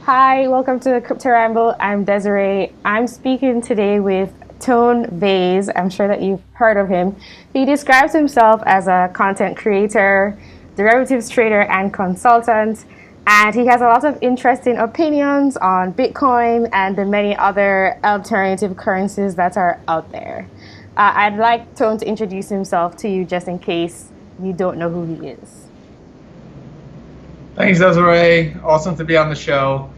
Hi, welcome to Crypto Ramble. I'm Desi-Rae. I'm speaking today with Tone Vays. I'm sure that you've heard of him. He describes himself as a content creator, derivatives trader, and consultant. And he has a lot of interesting opinions on Bitcoin and the many other alternative currencies that are out there. I'd like Tone to introduce himself to you just in case you don't know who he is. Thanks, Desi-Rae. Awesome to be on the show.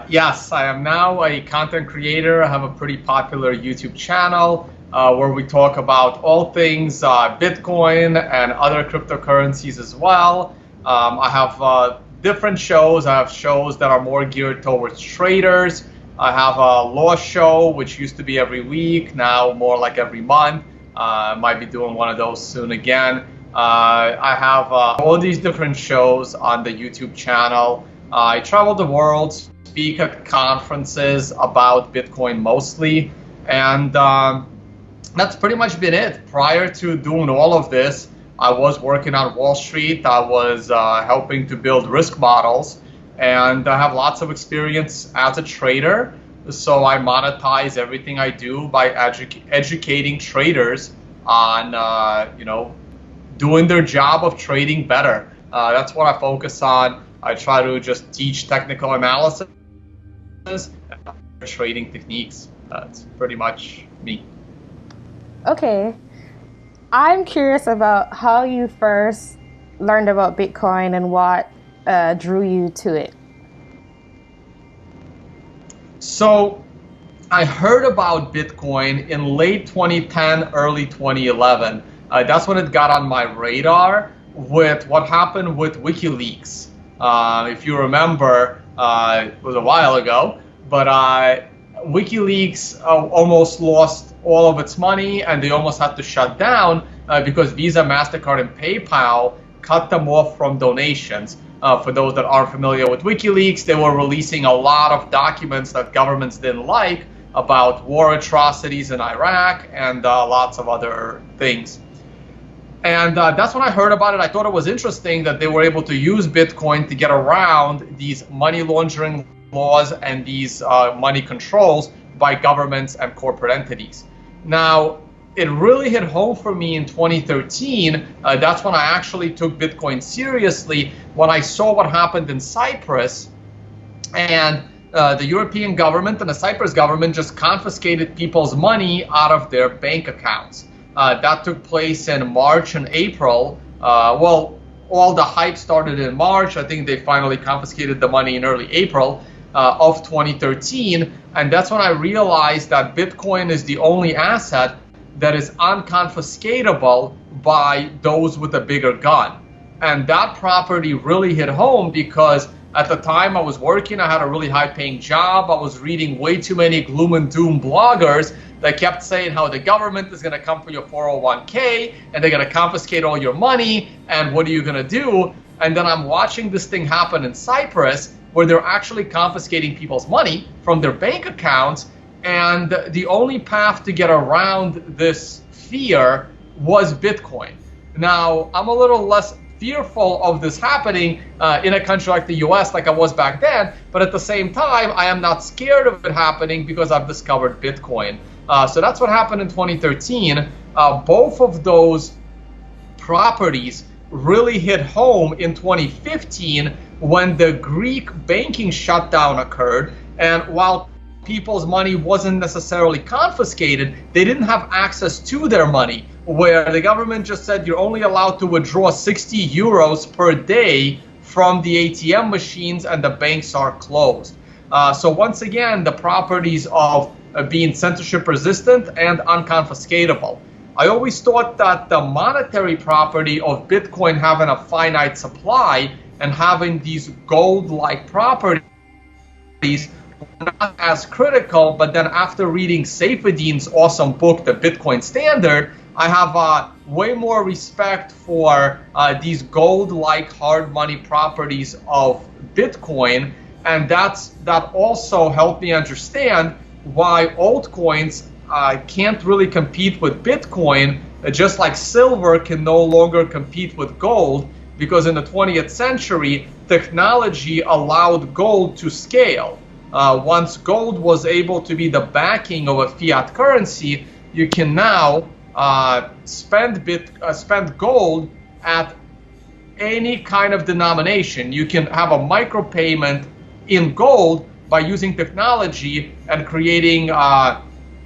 Yes, I am now a content creator. I have a pretty popular YouTube channel where we talk about all things Bitcoin and other cryptocurrencies as well. I have different shows. I have shows that are more geared towards traders. I have a law show, which used to be every week, now more like every month. I might be doing one of those soon again. I have all these different shows on the YouTube channel. I travel the world, speak at conferences about Bitcoin mostly, and that's pretty much been it. Prior to doing all of this, I was working on Wall Street. I was helping to build risk models, and I have lots of experience as a trader. So I monetize everything I do by educating traders on, doing their job of trading better. That's what I focus on. I try to just teach technical analysis and trading techniques. That's pretty much me. Okay. I'm curious about how you first learned about Bitcoin and what drew you to it. So I heard about Bitcoin in late 2010, early 2011. That's when it got on my radar with what happened with WikiLeaks. If you remember, it was a while ago, but WikiLeaks almost lost all of its money, and they almost had to shut down because Visa, MasterCard, and PayPal cut them off from donations. For those that aren't familiar with WikiLeaks, they were releasing a lot of documents that governments didn't like about war atrocities in Iraq and lots of other things. And that's when I heard about it. I thought it was interesting that they were able to use Bitcoin to get around these money laundering laws and these money controls by governments and corporate entities. Now, it really hit home for me in 2013. That's when I actually took Bitcoin seriously, when I saw what happened in Cyprus, and the European government and the Cyprus government just confiscated people's money out of their bank accounts. That took place in March and April. Well, all the hype started in March. I think they finally confiscated the money in early April of 2013. And that's when I realized that Bitcoin is the only asset that is unconfiscatable by those with a bigger gun. And that property really hit home because at the time I was working, I had a really high paying job. I was reading way too many gloom and doom bloggers that kept saying how the government is going to come for your 401k and they're going to confiscate all your money and what are you going to do? And then I'm watching this thing happen in Cyprus where they're actually confiscating people's money from their bank accounts, and the only path to get around this fear was Bitcoin. Now, I'm a little less fearful of this happening in a country like the US like I was back then, but at the same time, I am not scared of it happening because I've discovered Bitcoin. So that's what happened in 2013. Both of those properties really hit home in 2015 when the Greek banking shutdown occurred. And while people's money wasn't necessarily confiscated, they didn't have access to their money, where the government just said you're only allowed to withdraw 60 euros per day from the ATM machines and the banks are closed. So once again, the properties of being censorship resistant and unconfiscatable. I always thought that the monetary property of Bitcoin having a finite supply and having these gold-like properties not as critical, but then after reading Saifedean's awesome book, The Bitcoin Standard, I have way more respect for these gold-like hard money properties of Bitcoin, and that also helped me understand why altcoins can't really compete with Bitcoin, just like silver can no longer compete with gold. because in the 20th century, technology allowed gold to scale. Once gold was able to be the backing of a fiat currency, you can now spend gold at any kind of denomination. You can have a micropayment in gold by using technology and creating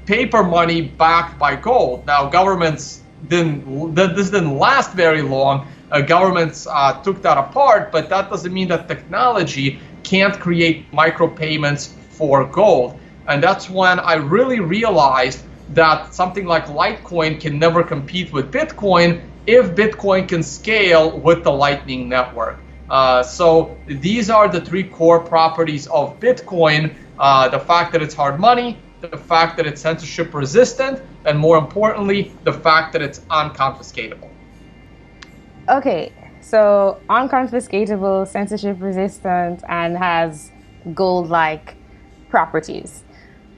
paper money backed by gold. Now, governments this didn't last very long. Governments took that apart, but that doesn't mean that technology can't create micropayments for gold. And that's when I really realized that something like Litecoin can never compete with Bitcoin if Bitcoin can scale with the Lightning Network. So these are the three core properties of Bitcoin: the fact that it's hard money, the fact that it's censorship resistant, and more importantly, the fact that it's unconfiscatable. Okay, so unconfiscatable, censorship resistant, and has gold-like properties.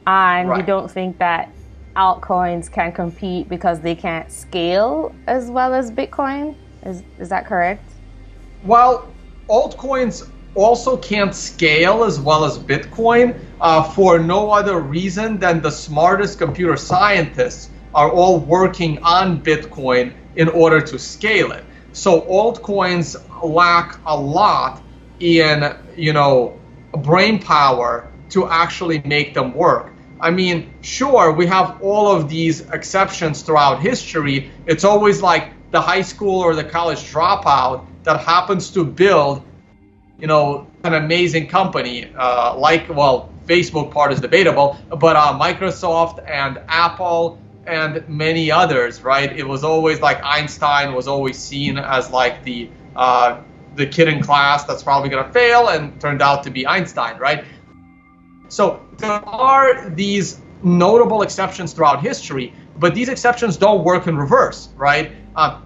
And you don't think that altcoins can compete because they can't scale as well as Bitcoin? Is that correct? Well, altcoins also can't scale as well as Bitcoin for no other reason than the smartest computer scientists are all working on Bitcoin in order to scale it. So altcoins lack a lot in, brain power to actually make them work. I mean, sure, we have all of these exceptions throughout history. It's always like the high school or the college dropout that happens to build, an amazing company. Facebook part is debatable, but Microsoft and Apple and many others, right? It was always like Einstein was always seen as like the kid in class that's probably going to fail, and turned out to be Einstein, right? So there are these notable exceptions throughout history, but these exceptions don't work in reverse, right?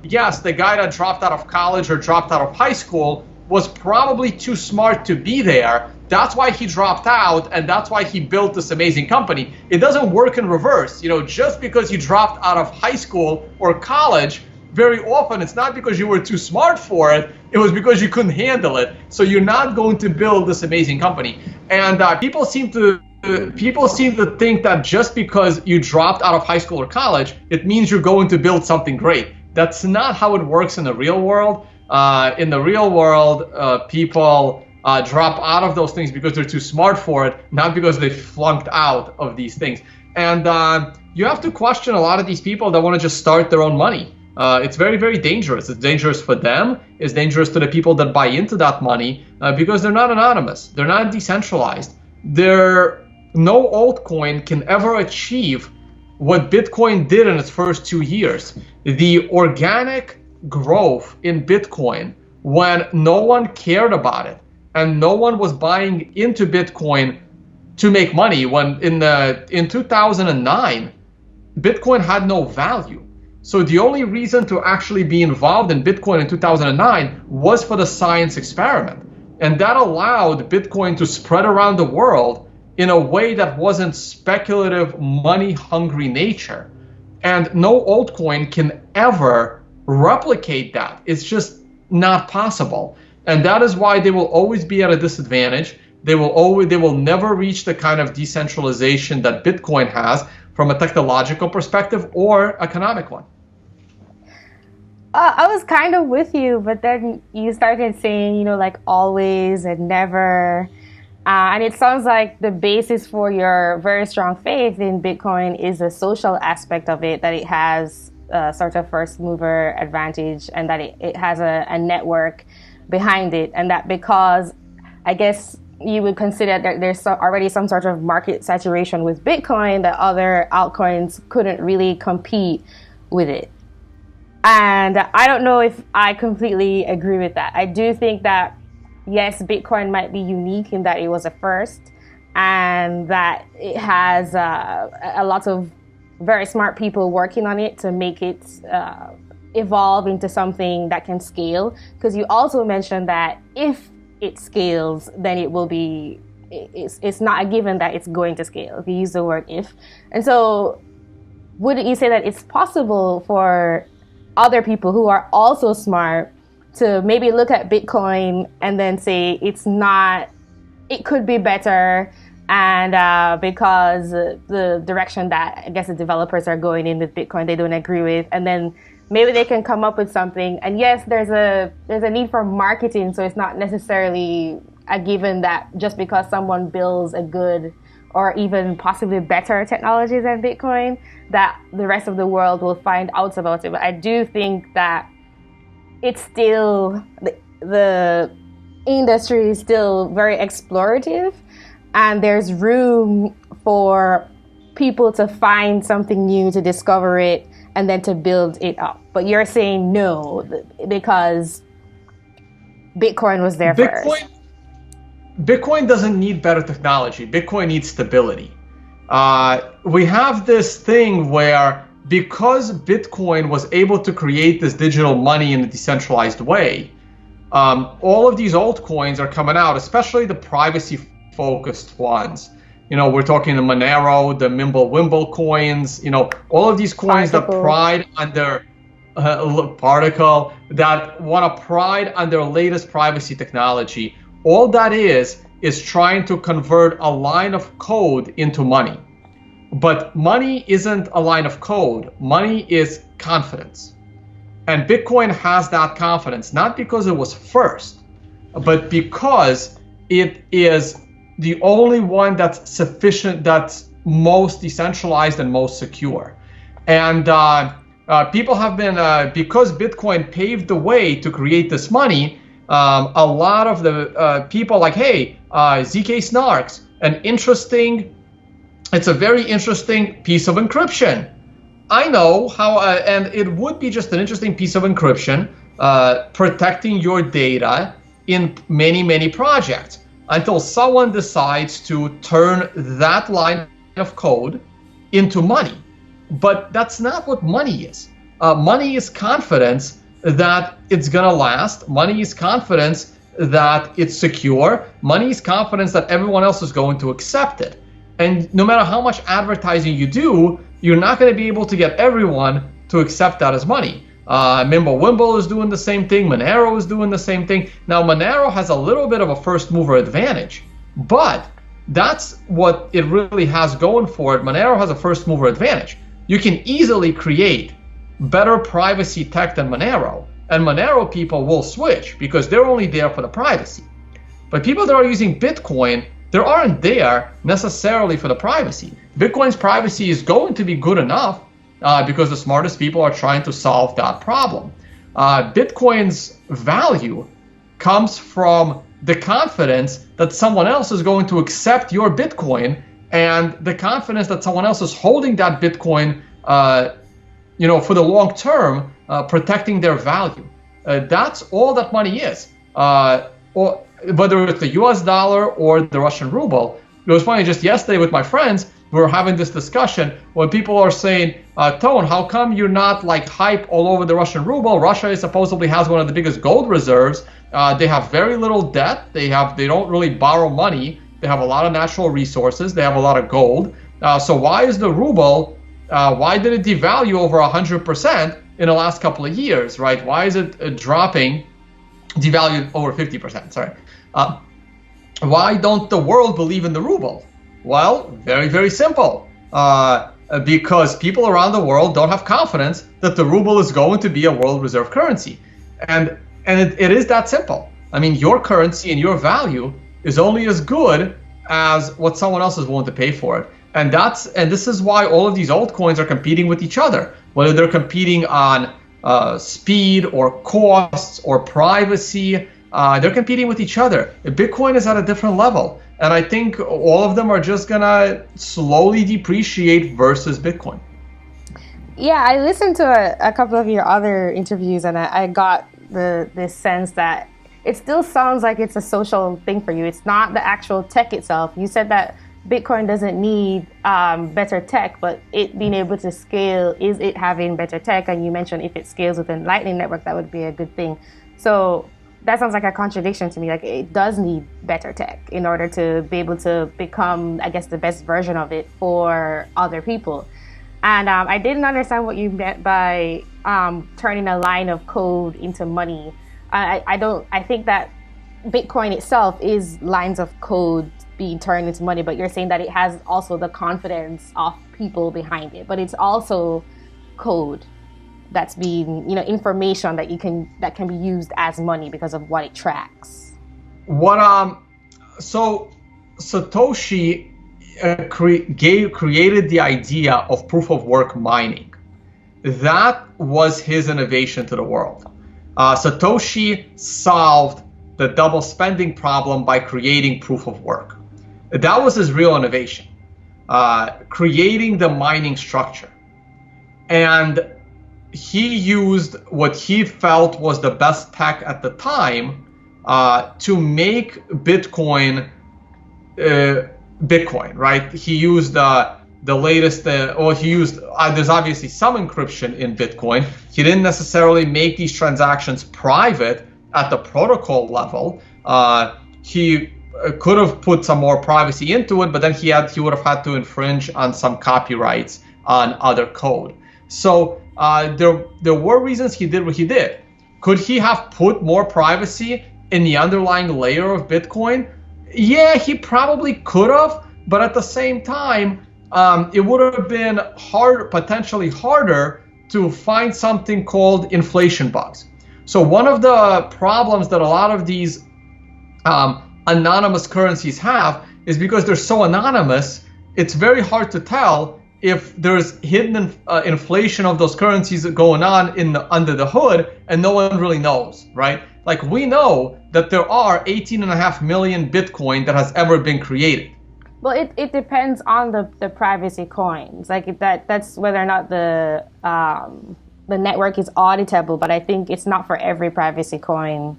Yes, the guy that dropped out of college or dropped out of high school was probably too smart to be there. That's why he dropped out, and that's why he built this amazing company. It doesn't work in reverse. Just because you dropped out of high school or college, very often it's not because you were too smart for it. It was because you couldn't handle it. So you're not going to build this amazing company. And people seem to think that just because you dropped out of high school or college, it means you're going to build something great. That's not how it works in the real world. In the real world, people drop out of those things because they're too smart for it, not because they flunked out of these things. And you have to question a lot of these people that want to just start their own money. It's very, very dangerous. It's dangerous for them. It's dangerous to the people that buy into that money because they're not anonymous. They're not decentralized. No altcoin can ever achieve what Bitcoin did in its first 2 years. The organic growth in Bitcoin, when no one cared about it and no one was buying into Bitcoin to make money, when in 2009, Bitcoin had no value. So the only reason to actually be involved in Bitcoin in 2009 was for the science experiment. And that allowed Bitcoin to spread around the world in a way that wasn't speculative, money-hungry nature. And no altcoin can ever replicate that. It's just not possible. And that is why they will always be at a disadvantage. They will never reach the kind of decentralization that Bitcoin has from a technological perspective or economic one. I was kind of with you, but then you started saying, like always and never. And it sounds like the basis for your very strong faith in Bitcoin is the social aspect of it, that it has a sort of first mover advantage, and that it has a network behind it. And that because I guess you would consider that there's already some sort of market saturation with Bitcoin, that other altcoins couldn't really compete with it. And I don't know if I completely agree with that. I do think that, yes, Bitcoin might be unique in that it was a first, and that it has a lot of very smart people working on it to make it evolve into something that can scale. Because you also mentioned that if it scales, then it will be, it's not a given that it's going to scale. You use the word if. And so wouldn't you say that it's possible for other people who are also smart to maybe look at Bitcoin and then say it's not, it could be better, and because the direction that I guess the developers are going in with Bitcoin they don't agree with, and then maybe they can come up with something. And yes, there's a need for marketing, so it's not necessarily a given that just because someone builds a good or even possibly better technology than Bitcoin, that the rest of the world will find out about it. But I do think that it's still, the industry is still very explorative, and there's room for people to find something new, to discover it, and then to build it up. But you're saying no, because Bitcoin was there first. Bitcoin doesn't need better technology. Bitcoin needs stability. We have this thing where, because Bitcoin was able to create this digital money in a decentralized way, all of these altcoins are coming out, especially the privacy-focused ones. You know, we're talking the Monero, the Mimblewimble coins, you know, all of these coins that pride on their particle, that want to pride on their latest privacy technology. All that is trying to convert a line of code into money. But money isn't a line of code. Money is confidence. And Bitcoin has that confidence, not because it was first, but because it is the only one that's sufficient, that's most decentralized and most secure. And people have been, because Bitcoin paved the way to create this money, a lot of the people like, hey, ZK Snarks, it's a very interesting piece of encryption. I know how, and it would be just an interesting piece of encryption, protecting your data in many, many projects, until someone decides to turn that line of code into money. But that's not what money is. Money is confidence that it's gonna last. Money is confidence that it's secure. Money is confidence that everyone else is going to accept it. And no matter how much advertising you do, you're not going to be able to get everyone to accept that as money. Mimblewimble is doing the same thing. Monero is doing the same thing. Now, Monero has a little bit of a first mover advantage, but that's what it really has going for it. Monero has a first mover advantage. You can easily create better privacy tech than Monero, and Monero people will switch because they're only there for the privacy. But people that are using Bitcoin, they aren't there necessarily for the privacy. Bitcoin's privacy is going to be good enough because the smartest people are trying to solve that problem. Bitcoin's value comes from the confidence that someone else is going to accept your Bitcoin, and the confidence that someone else is holding that Bitcoin for the long term, protecting their value. That's all that money is. Or whether it's the US dollar or the Russian ruble. It was funny, just yesterday with my friends, we were having this discussion when people are saying, Tone, how come you're not like hype all over the Russian ruble? Russia supposedly has one of the biggest gold reserves. They have very little debt. They don't really borrow money. They have a lot of natural resources. They have a lot of gold. So why is the ruble, why did it devalue over 100% in the last couple of years, right? Why is it devalued over 50%, sorry. Why don't the world believe in the ruble? Well, very, very simple. Because people around the world don't have confidence that the ruble is going to be a world reserve currency. And it is that simple. I mean, your currency and your value is only as good as what someone else is willing to pay for it. And this is why all of these altcoins are competing with each other, whether they're competing on speed or costs or privacy. They're competing with each other. Bitcoin is at a different level. And I think all of them are just going to slowly depreciate versus Bitcoin. Yeah, I listened to a couple of your other interviews, and I got this sense that it still sounds like it's a social thing for you. It's not the actual tech itself. You said that Bitcoin doesn't need better tech, but it being able to scale, is it having better tech? And you mentioned if it scales within Lightning Network, that would be a good thing. So that sounds like a contradiction to me. Like, it does need better tech in order to be able to become, I guess, the best version of it for other people. And I didn't understand what you meant by turning a line of code into money. I think that Bitcoin itself is lines of code being turned into money, but you're saying that it has also the confidence of people behind it, but it's also code that's being, information that can be used as money because of what it tracks. So Satoshi created the idea of proof of work mining. That was his innovation to the world. Satoshi solved the double spending problem by creating proof of work. That was his real innovation, creating the mining structure. And he used what he felt was the best tech at the time to make Bitcoin, right? He used the latest, there's obviously some encryption in Bitcoin. He didn't necessarily make these transactions private at the protocol level. He could have put some more privacy into it, but then he would have had to infringe on some copyrights on other code. So there were reasons he did what he did. Could he have put more privacy in the underlying layer of Bitcoin? Yeah, he probably could have, but at the same time, it would have been potentially harder to find something called inflation bugs. So one of the problems that a lot of these anonymous currencies have is because they're so anonymous, it's very hard to tell if there's hidden inflation of those currencies going on under the hood, and no one really knows, right? Like, we know that there are 18.5 million Bitcoin that has ever been created. Well, it depends on the privacy coins. Like that's whether or not the network is auditable, but I think it's not for every privacy coin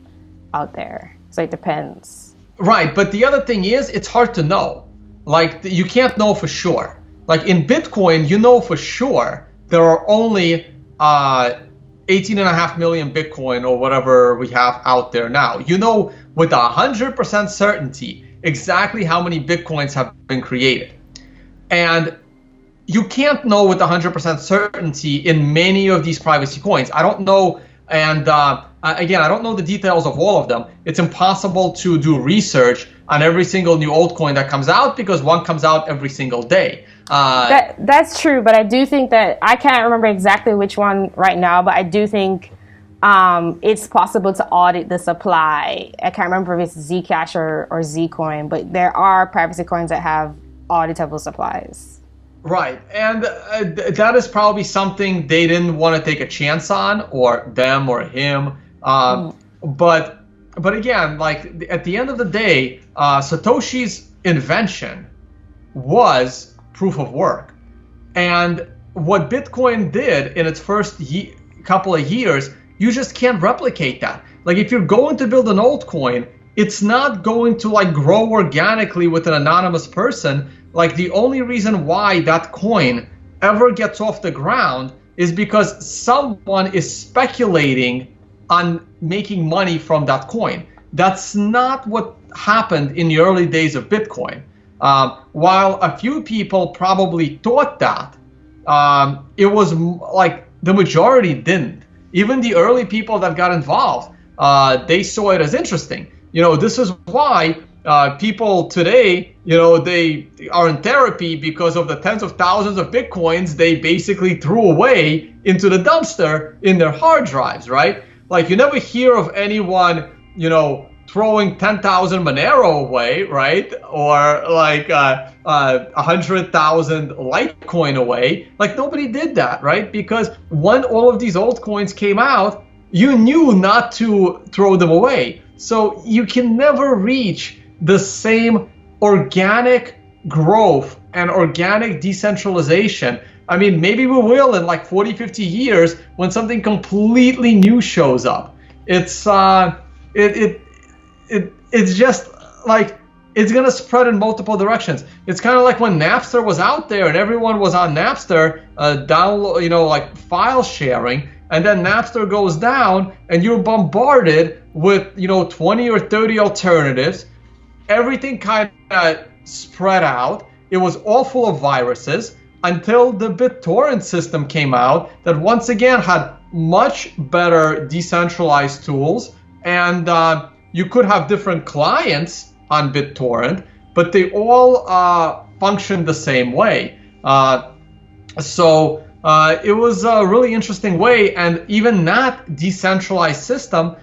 out there. So it depends. Right, but the other thing is, it's hard to know. Like, you can't know for sure. Like, in Bitcoin, you know for sure there are only 18.5 million Bitcoin or whatever we have out there now. You know with 100% certainty exactly how many Bitcoins have been created. And you can't know with 100% certainty in many of these privacy coins. I don't know, and again, I don't know the details of all of them. It's impossible to do research on every single new altcoin that comes out because one comes out every single day. That's true, but I do think that, I can't remember exactly which one right now, but I do think it's possible to audit the supply. I can't remember if it's Zcash or Zcoin, but there are privacy coins that have auditable supplies. Right, and that is probably something they didn't want to take a chance on, or them or him. But again, like, at the end of the day, Satoshi's invention was proof of work. And what Bitcoin did in its first couple of years, you just can't replicate that. Like, if you're going to build an altcoin, it's not going to like grow organically with an anonymous person. Like, the only reason why that coin ever gets off the ground is because someone is speculating on making money from that coin. That's not what happened in the early days of Bitcoin. While a few people probably thought that, it was like the majority didn't. Even the early people that got involved, they saw it as interesting. This is why people today, they are in therapy because of the tens of thousands of Bitcoins they basically threw away into the dumpster in their hard drives, right? Like, you never hear of anyone, throwing 10,000 Monero away, right? Or like 100,000 Litecoin away. Like, nobody did that, right? Because when all of these altcoins came out, you knew not to throw them away. So you can never reach the same organic growth and organic decentralization. I mean, maybe we will in like 40, 50 years when something completely new shows up. It's just like, it's going to spread in multiple directions. It's kind of like when Napster was out there and everyone was on Napster, download, like file sharing, and then Napster goes down and you're bombarded with, 20 or 30 alternatives. Everything kind of spread out. It was all full of viruses until the BitTorrent system came out that once again had much better decentralized tools and you could have different clients on BitTorrent, but they all function the same way. So it was a really interesting way, and even that decentralized system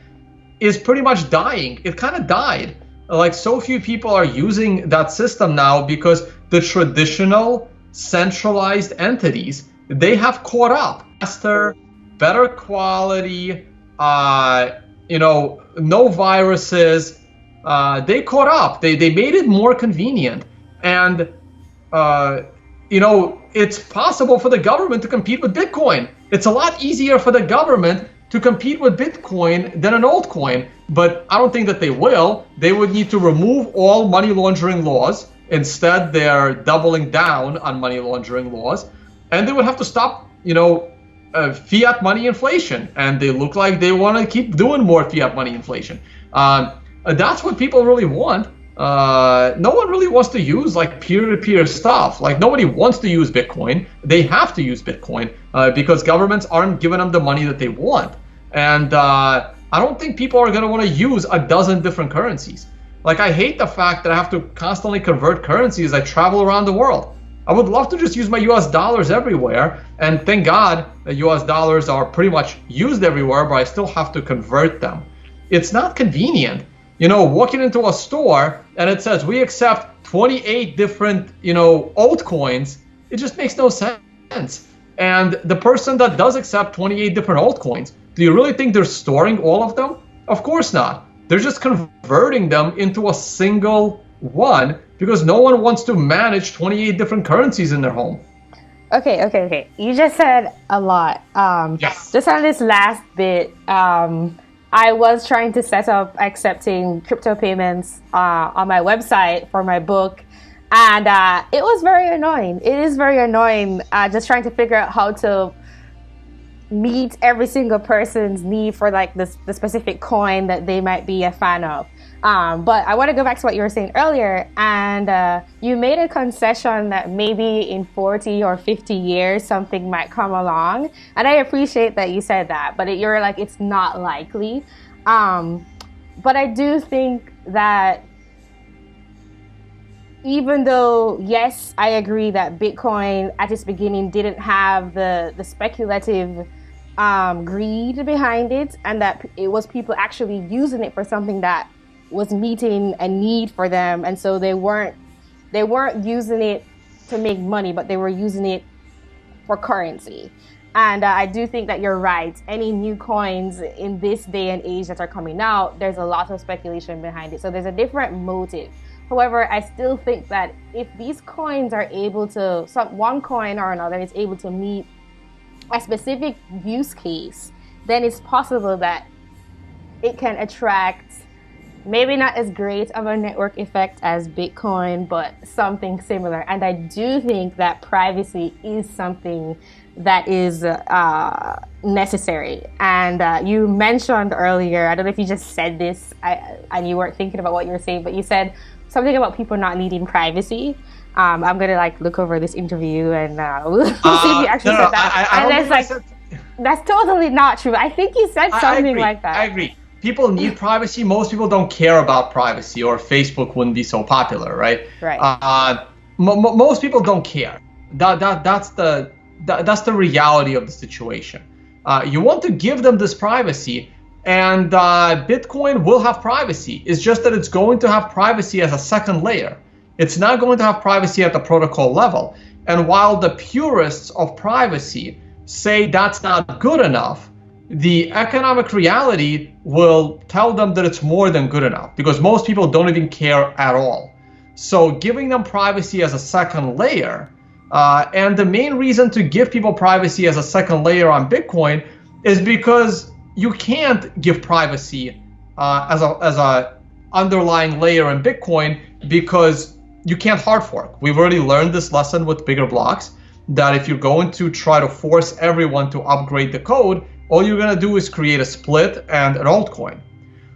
is pretty much dying. It kind of died. Like, so few people are using that system now because the traditional centralized entities, they have caught up. Faster, better quality, no viruses. They caught up. They made it more convenient. And, it's possible for the government to compete with Bitcoin. It's a lot easier for the government to compete with Bitcoin than an altcoin, but I don't think that they will. They would need to remove all money laundering laws. Instead, they're doubling down on money laundering laws, and they would have to stop, fiat money inflation. And they look like they want to keep doing more fiat money inflation. That's what people really want. No one really wants to use like peer-to-peer stuff. Like, nobody wants to use Bitcoin. They have to use Bitcoin because governments aren't giving them the money that they want. And I don't think people are going to want to use a dozen different currencies. Like, I hate the fact that I have to constantly convert currencies as I travel around the world. I would love to just use my US dollars everywhere. And thank God that US dollars are pretty much used everywhere, but I still have to convert them. It's not convenient. Walking into a store and it says we accept 28 different, altcoins, it just makes no sense. And the person that does accept 28 different altcoins, do you really think they're storing all of them? Of course not. They're just converting them into a single one because no one wants to manage 28 different currencies in their home. Okay. You just said a lot. Yes. Just on this last bit, I was trying to set up accepting crypto payments on my website for my book, and it was very annoying. It is very annoying just trying to figure out how to meet every single person's need for like the specific coin that they might be a fan of. But I want to go back to what you were saying earlier, and you made a concession that maybe in 40 or 50 years something might come along, and I appreciate that you said that, but you're like, it's not likely. But I do think that even though, yes, I agree that Bitcoin at its beginning didn't have the speculative greed behind it, and that it was people actually using it for something that was meeting a need for them, and so they weren't using it to make money, but they were using it for currency. And I do think that you're right. Any new coins in this day and age that are coming out, there's a lot of speculation behind it, so there's a different motive. However, I still think that if these coins are able to, one coin or another is able to meet a specific use case, then it's possible that it can attract maybe not as great of a network effect as Bitcoin, but something similar. And I do think that privacy is something that is necessary. And you mentioned earlier, I don't know if you just said this and you weren't thinking about what you were saying, but you said something about people not needing privacy. I'm gonna look over this interview and we'll see if you actually said that. That's totally not true. I think you said something like that. I agree. People need privacy. Most people don't care about privacy, or Facebook wouldn't be so popular, right? Right. Most people don't care. That's the reality of the situation. You want to give them this privacy, and Bitcoin will have privacy. It's just that it's going to have privacy as a second layer. It's not going to have privacy at the protocol level. And while the purists of privacy say that's not good enough, the economic reality will tell them that it's more than good enough, because most people don't even care at all. So giving them privacy as a second layer, and the main reason to give people privacy as a second layer on Bitcoin is because you can't give privacy as a underlying layer in Bitcoin, because you can't hard fork. We've already learned this lesson with bigger blocks, that if you're going to try to force everyone to upgrade the code, all you're going to do is create a split and an altcoin.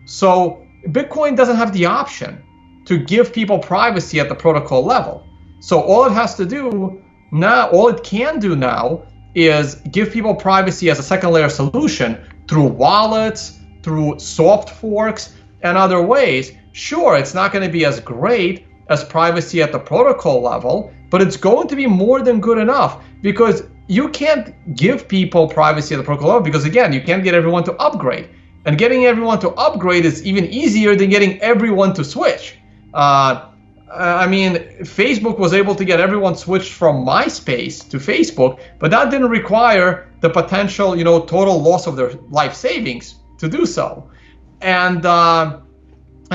So Bitcoin doesn't have the option to give people privacy at the protocol level. So all it has to do now, all it can do now, is give people privacy as a second layer solution through wallets, through soft forks and other ways. Sure, it's not going to be as great as privacy at the protocol level, but it's going to be more than good enough, because you can't give people privacy at the protocol level because, again, you can't get everyone to upgrade. And getting everyone to upgrade is even easier than getting everyone to switch. I mean, Facebook was able to get everyone switched from MySpace to Facebook, but that didn't require the potential, total loss of their life savings to do so. And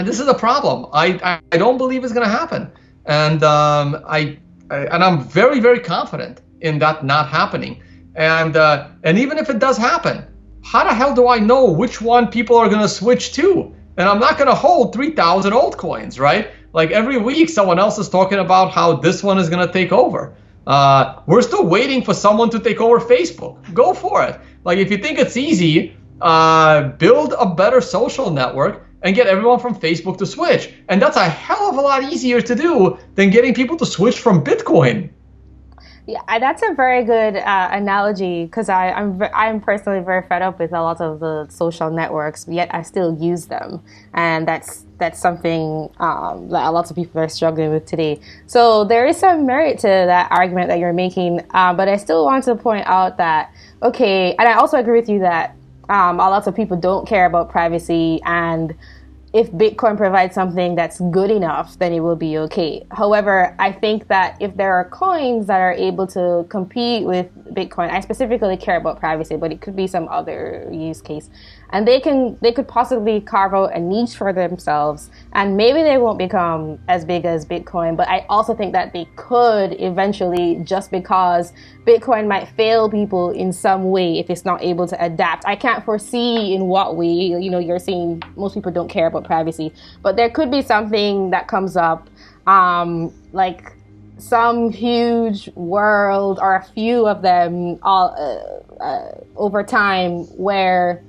this is a problem. I don't believe it's going to happen. And I'm very, very confident in that not happening. And even if it does happen, how the hell do I know which one people are going to switch to? And I'm not going to hold 3,000 altcoins, right? Like every week, someone else is talking about how this one is going to take over. We're still waiting for someone to take over Facebook. Go for it. Like, if you think it's easy, build a better social network and get everyone from Facebook to switch. And that's a hell of a lot easier to do than getting people to switch from Bitcoin. Yeah, that's a very good analogy, because I'm personally very fed up with a lot of the social networks, yet I still use them, and that's something that a lot of people are struggling with today. So there is some merit to that argument that you're making, but I still want to point out that, okay, and I also agree with you that a lot of people don't care about privacy, and if Bitcoin provides something that's good enough, then it will be okay. However, I think that if there are coins that are able to compete with Bitcoin, I specifically care about privacy, but it could be some other use case, and they could possibly carve out a niche for themselves, and maybe they won't become as big as Bitcoin, but I also think that they could eventually, just because Bitcoin might fail people in some way if it's not able to adapt. I can't foresee in what way. You're seeing most people don't care about privacy, but there could be something that comes up, like some huge world or a few of them all over time, where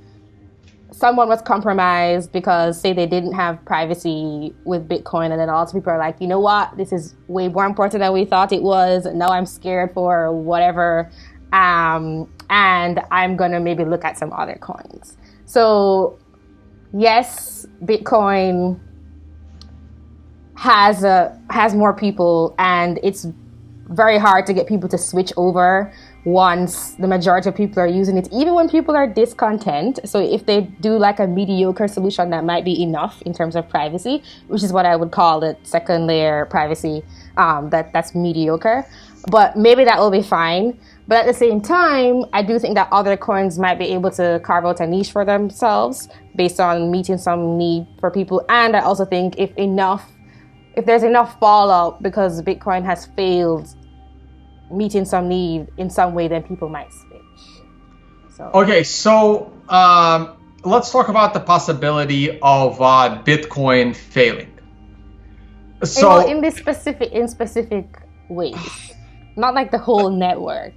someone was compromised because, say, they didn't have privacy with Bitcoin, and then lots of people are like, you know what, this is way more important than we thought it was. Now I'm scared for whatever, and I'm gonna maybe look at some other coins. So yes, Bitcoin has more people, and it's very hard to get people to switch over once the majority of people are using it, even when people are discontent. So if they do like a mediocre solution, that might be enough in terms of privacy, which is what I would call the second layer privacy, that's mediocre. But maybe that will be fine. But at the same time, I do think that other coins might be able to carve out a niche for themselves based on meeting some need for people. And I also think if there's enough fallout because Bitcoin has failed meeting some need in some way, then people might switch. Okay, so let's talk about the possibility of Bitcoin failing. So in specific ways, not like the whole network.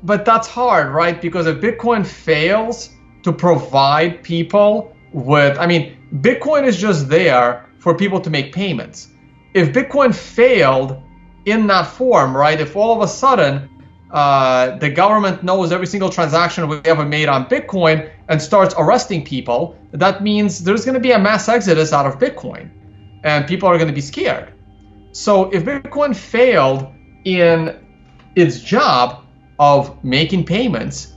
But that's hard, right? Because if Bitcoin fails to provide people with, Bitcoin is just there for people to make payments. If Bitcoin failed in that form, right? If all of a sudden the government knows every single transaction we ever made on Bitcoin and starts arresting people, that means there's going to be a mass exodus out of Bitcoin, and people are going to be scared. So if Bitcoin failed in its job of making payments,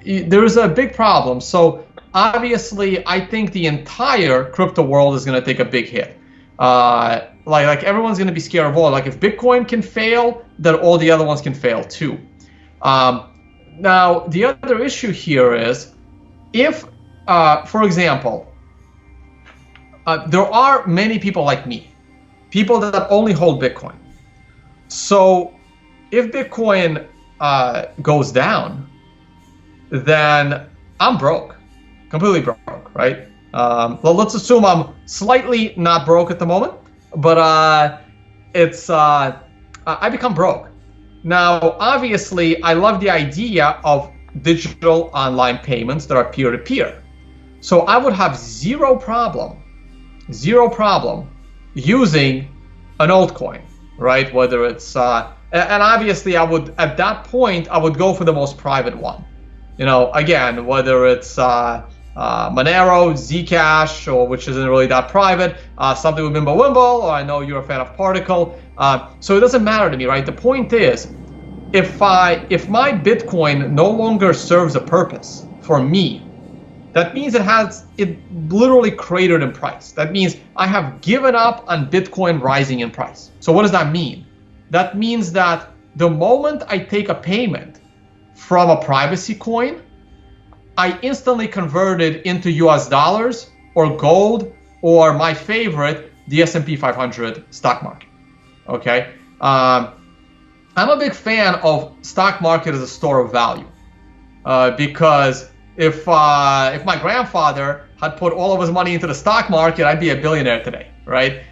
there's a big problem. So obviously, I think the entire crypto world is going to take a big hit. Like everyone's going to be scared of all. Like if Bitcoin can fail, then all the other ones can fail too. Now, the other issue here is if, for example, there are many people like me, people that only hold Bitcoin. So if Bitcoin goes down, then I'm broke, completely broke, right? Well, let's assume I'm slightly not broke at the moment, but I become broke. Now, obviously, I love the idea of digital online payments that are peer-to-peer. So I would have zero problem using an altcoin, right? Whether it's, and obviously I would, at that point, I would go for the most private one. Again, whether it's Monero, Zcash, or which isn't really that private, something with Mimblewimble, or I know you're a fan of Particle. So it doesn't matter to me, right? The point is, if my Bitcoin no longer serves a purpose for me, that means it literally cratered in price. That means I have given up on Bitcoin rising in price. So what does that mean? That means that the moment I take a payment from a privacy coin, I instantly convert it into US dollars or gold or my favorite, the S&P 500 stock market. Okay, I'm a big fan of stock market as a store of value because if my grandfather had put all of his money into the stock market, I'd be a billionaire today, right?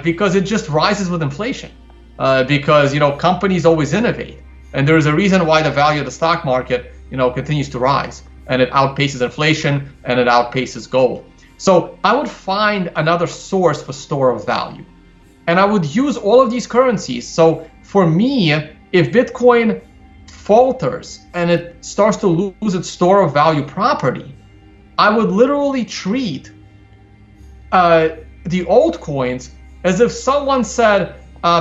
Because it just rises with inflation. Because companies always innovate, and there's a reason why the value of the stock market continues to rise, and it outpaces inflation and it outpaces gold. So I would find another source for store of value, and I would use all of these currencies. So for me, if Bitcoin falters and it starts to lose its store of value property, I would literally treat the altcoins as if someone said,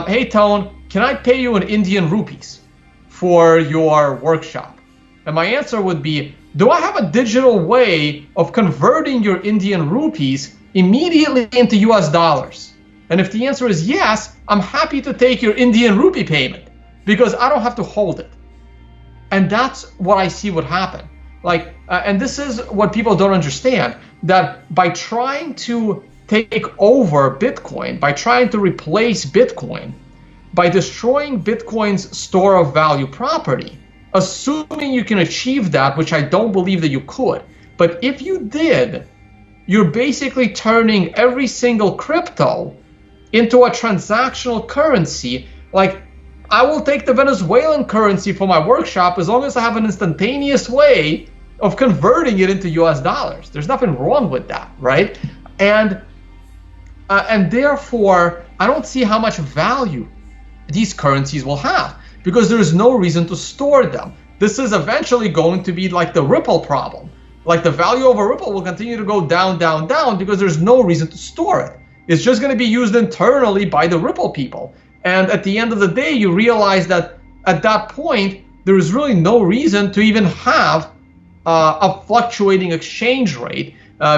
hey Tone, can I pay you in Indian rupees for your workshop? And my answer would be, do I have a digital way of converting your Indian rupees immediately into US dollars? And if the answer is yes, I'm happy to take your Indian rupee payment because I don't have to hold it. And that's what I see would happen. And this is what people don't understand, that by trying to take over Bitcoin, by trying to replace Bitcoin, by destroying Bitcoin's store of value property, assuming you can achieve that, which I don't believe that you could, but if you did, you're basically turning every single crypto into a transactional currency. Like, I will take the Venezuelan currency for my workshop as long as I have an instantaneous way of converting it into US dollars. There's nothing wrong with that, right? And therefore, I don't see how much value these currencies will have because there's no reason to store them. This is eventually going to be like the Ripple problem. Like, the value of a Ripple will continue to go down, down, down because there's no reason to store it. It's just going to be used internally by the Ripple people. And at the end of the day, you realize that at that point, there is really no reason to even have a fluctuating exchange rate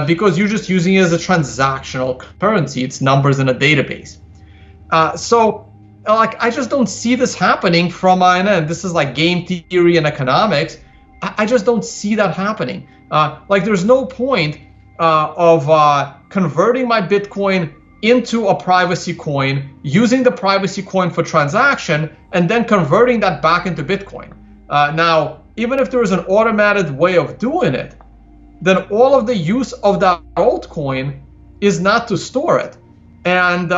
because you're just using it as a transactional currency. It's numbers in a database. I just don't see this happening from, and this is like game theory and economics. I just don't see that happening. There's no point of converting my Bitcoin into a privacy coin, using the privacy coin for transaction, and then converting that back into Bitcoin. Now, even if there is an automated way of doing it, then all of the use of that altcoin is not to store it. And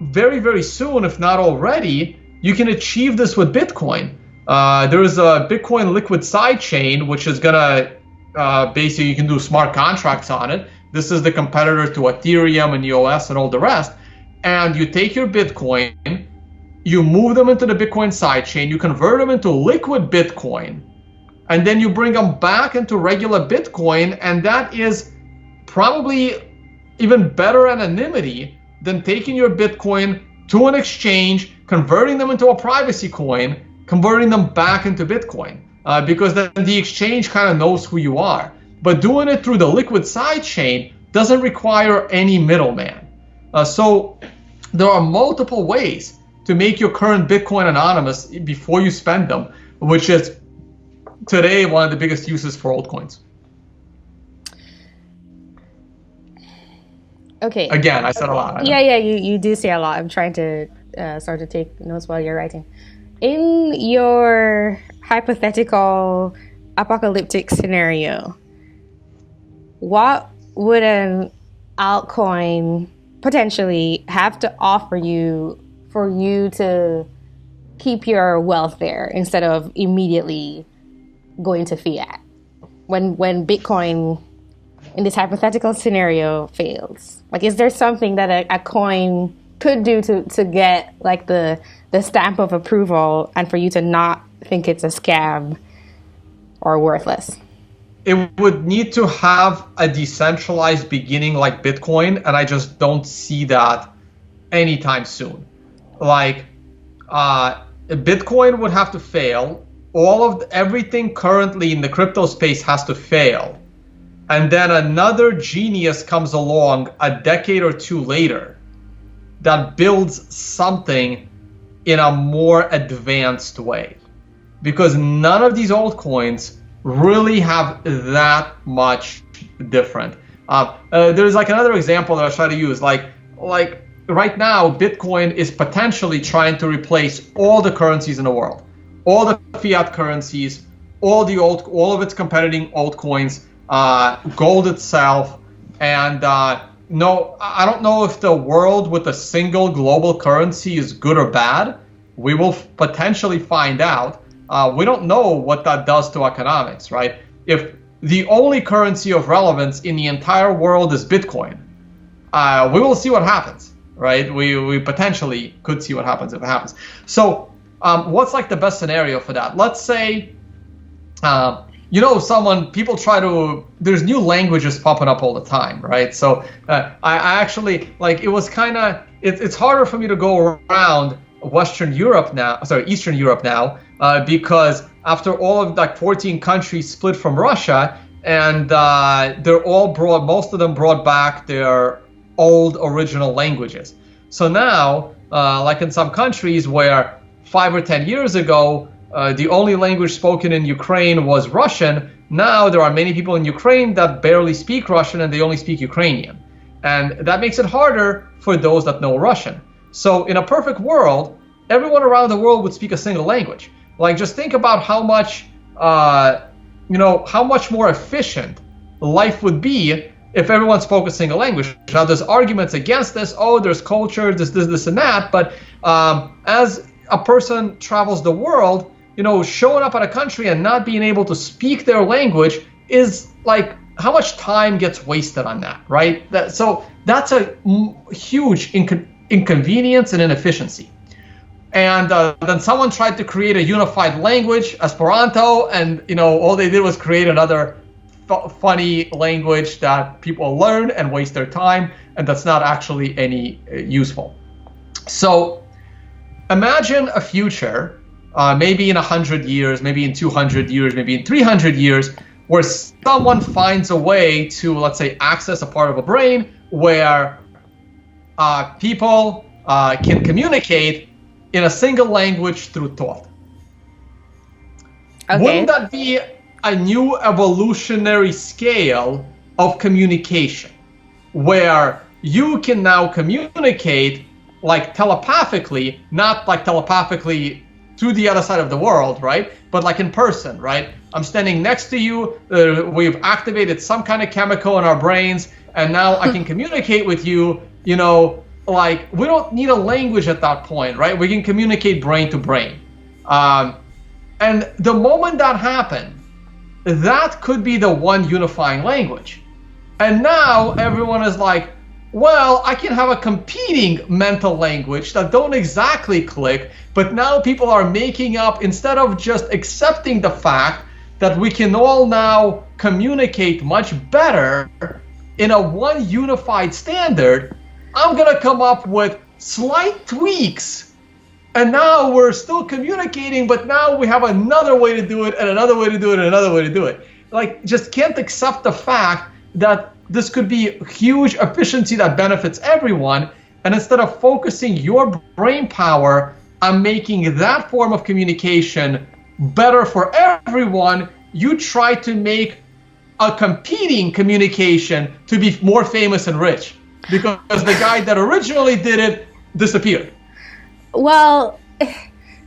very, very soon, if not already, you can achieve this with Bitcoin. There is a Bitcoin liquid sidechain, which is gonna basically, you can do smart contracts on it. This is the competitor to Ethereum and EOS and all the rest. And you take your Bitcoin, you move them into the Bitcoin sidechain, you convert them into liquid Bitcoin, and then you bring them back into regular Bitcoin, and that is probably even better anonymity than taking your Bitcoin to an exchange, converting them into a privacy coin, converting them back into Bitcoin, because then the exchange kind of knows who you are. But doing it through the liquid sidechain doesn't require any middleman. So there are multiple ways to make your current Bitcoin anonymous before you spend them, which is today one of the biggest uses for altcoins. Okay. Again, I said a lot. Yeah, you do say a lot. I'm trying to start to take notes while you're writing. In your hypothetical apocalyptic scenario, what would an altcoin potentially have to offer you for you to keep your wealth there instead of immediately going to fiat? When Bitcoin, in this hypothetical scenario, fails, like, is there something that a coin could do to get like the stamp of approval and for you to not think it's a scam or worthless? it would need to have a decentralized beginning like Bitcoin, and I just don't see that anytime soon. Like, Bitcoin would have to fail. Everything currently in the crypto space has to fail. And then another genius comes along a decade or two later that builds something in a more advanced way. Because none of these altcoins really have that much different. There's like another example that I try to use. Like right now, Bitcoin is potentially trying to replace all the currencies in the world, all the fiat currencies, all of its competing altcoins, gold itself, and no, I don't know if the world with a single global currency is good or bad. We will potentially find out. We don't know what that does to economics, right? If the only currency of relevance in the entire world is Bitcoin, we will see what happens, right? We potentially could see what happens if it happens. So what's like the best scenario for that? Let's say, people try to, there's new languages popping up all the time, right? So I actually, like, it was kind of, it's harder for me to go around Eastern Europe now, because after all of like 14 countries split from Russia, and most of them brought back their old original languages. So now, like in some countries where 5 or 10 years ago, the only language spoken in Ukraine was Russian, now there are many people in Ukraine that barely speak Russian and they only speak Ukrainian. And that makes it harder for those that know Russian. So in a perfect world, everyone around the world would speak a single language. Like, just think about how much more efficient life would be if everyone spoke a single language. Now, there's arguments against this. Oh, there's culture, this, and that. But as a person travels the world, showing up at a country and not being able to speak their language is like, how much time gets wasted on that, right? So that's a huge inconvenience and inefficiency. And then someone tried to create a unified language, Esperanto, and all they did was create another funny language that people learn and waste their time, and that's not actually any useful. So imagine a future, maybe in 100 years, maybe in 200 years, maybe in 300 years, where someone finds a way to, let's say, access a part of a brain where people can communicate in a single language through thought. Okay. Wouldn't that be a new evolutionary scale of communication, where you can now communicate like telepathically, not like telepathically to the other side of the world, right? But like in person, right? I'm standing next to you, we've activated some kind of chemical in our brains, and now I can communicate with you, like, we don't need a language at that point, right? We can communicate brain to brain. And the moment that happened, that could be the one unifying language. And now everyone is like, well, I can have a competing mental language that don't exactly click, but now people are making up, instead of just accepting the fact that we can all now communicate much better in a one unified standard, I'm gonna come up with slight tweaks, and now we're still communicating, but now we have another way to do it, and another way to do it, and another way to do it. Like, just can't accept the fact that this could be huge efficiency that benefits everyone, and instead of focusing your brain power on making that form of communication better for everyone, you try to make a competing communication to be more famous and rich, because the guy that originally did it disappeared. Well,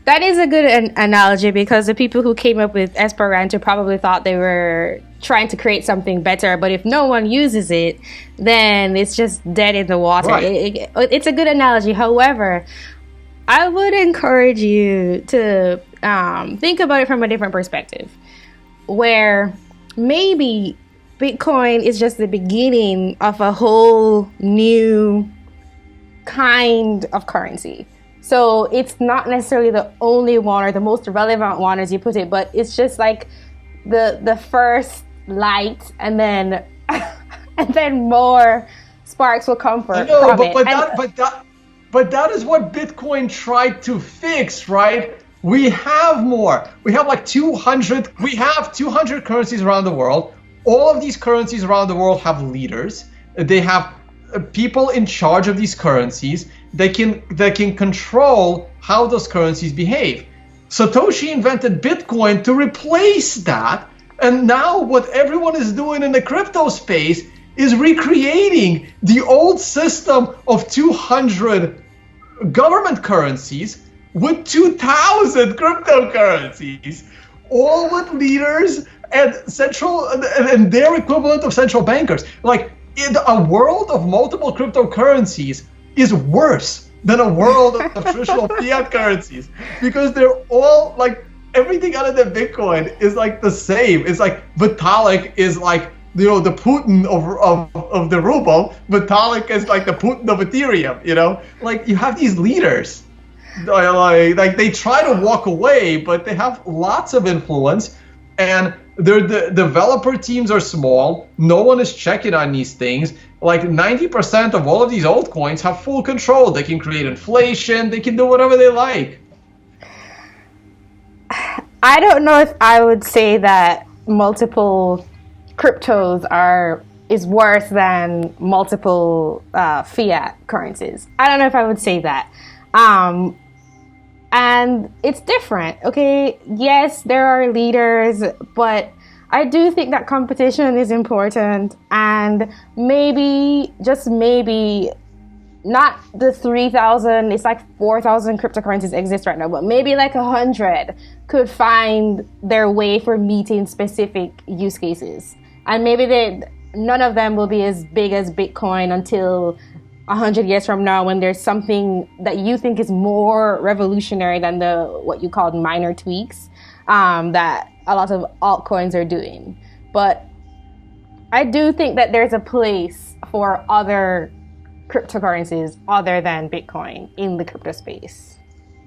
that is a good analogy, because the people who came up with Esperanto probably thought they were trying to create something better, but if no one uses it, then it's just dead in the water. Right. It's a good analogy. However, I would encourage you to think about it from a different perspective, where maybe Bitcoin is just the beginning of a whole new kind of currency. So it's not necessarily the only one or the most relevant one, as you put it, but it's just like the first light, and then and then more sparks will come from it. But that is what Bitcoin tried to fix, right? We have more. We have like 200. We have 200 currencies around the world. All of these currencies around the world have leaders. They have people in charge of these currencies. They can control how those currencies behave. Satoshi invented Bitcoin to replace that. And now what everyone is doing in the crypto space is recreating the old system of 200 government currencies with 2,000 cryptocurrencies, all with leaders and and their equivalent of central bankers. Like, in a world of multiple cryptocurrencies is worse than a world of traditional fiat currencies, because they're all like, everything out of the Bitcoin is like the same. It's like Vitalik is like, the Putin of the ruble. Vitalik is like the Putin of Ethereum. Like, you have these leaders, like they try to walk away, but they have lots of influence, and the developer teams are small. No one is checking on these things. Like 90% of all of these altcoins have full control. They can create inflation. They can do whatever they like. I don't know if I would say that multiple cryptos is worse than multiple fiat currencies. I don't know if I would say that. And it's different, okay? Yes, there are leaders, but I do think that competition is important, and maybe, just maybe, not the 3,000, it's like 4,000 cryptocurrencies exist right now, but maybe like 100 could find their way for meeting specific use cases. And maybe none of them will be as big as Bitcoin until 100 years from now, when there's something that you think is more revolutionary than what you called minor tweaks that a lot of altcoins are doing. But I do think that there's a place for other cryptocurrencies other than Bitcoin in the crypto space.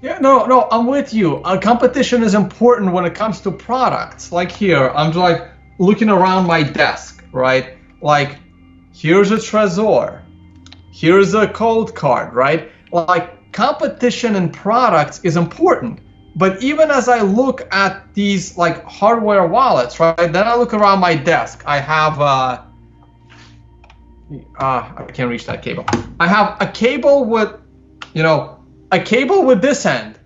Yeah, no, I'm with you. Competition is important when it comes to products. Like here, I'm like looking around my desk, right? Like, here's a Trezor. Here's a cold card, right? Like, competition in products is important. But even as I look at these like hardware wallets, right? Then I look around my desk. I have I can't reach that cable. I have a cable with, a cable with this end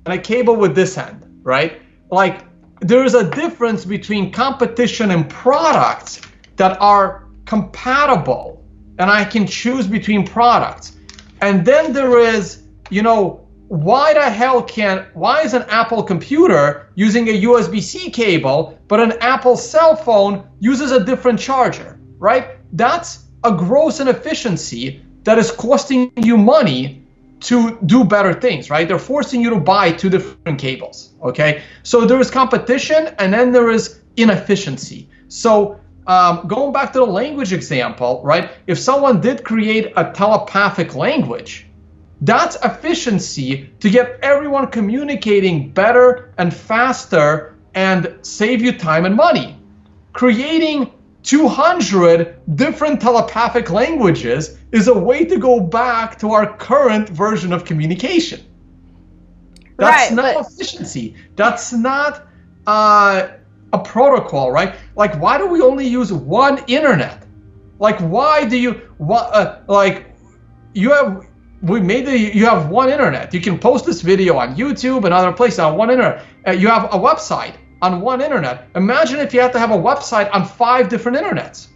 and a cable with this end, right? Like, there is a difference between competition and products that are compatible, and I can choose between products. And then there is, why is an Apple computer using a USB-C cable, but an Apple cell phone uses a different charger, right? That's a gross inefficiency that is costing you money to do better things, right? They're forcing you to buy two different cables, okay? So there is competition, and then there is inefficiency. So going back to the language example, right? If someone did create a telepathic language, that's efficiency to get everyone communicating better and faster and save you time and money. Creating 200 different telepathic languages is a way to go back to our current version of communication. That's not efficiency. That's not a protocol, right? Like, why do we only use one internet? Like, why do you you have one internet. You can post this video on YouTube and other places on one internet. You have a website on one internet. Imagine if you had to have a website on 5 different internets.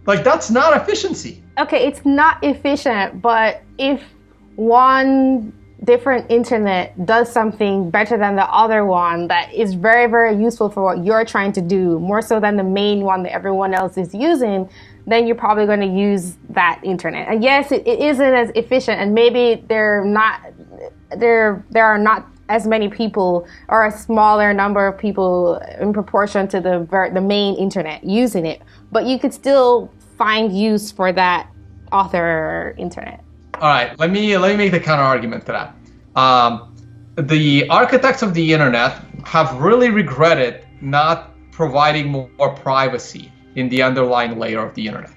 Like, that's not efficiency. Okay, it's not efficient, but if one different internet does something better than the other one that is very, very useful for what you're trying to do, more so than the main one that everyone else is using, then you're probably going to use that internet. And yes, it isn't as efficient, and maybe there are not as many people, or a smaller number of people in proportion to the main internet using it, but you could still find use for that other internet. All right, let me make the counter argument to that. The architects of the internet have really regretted not providing more privacy in the underlying layer of the internet.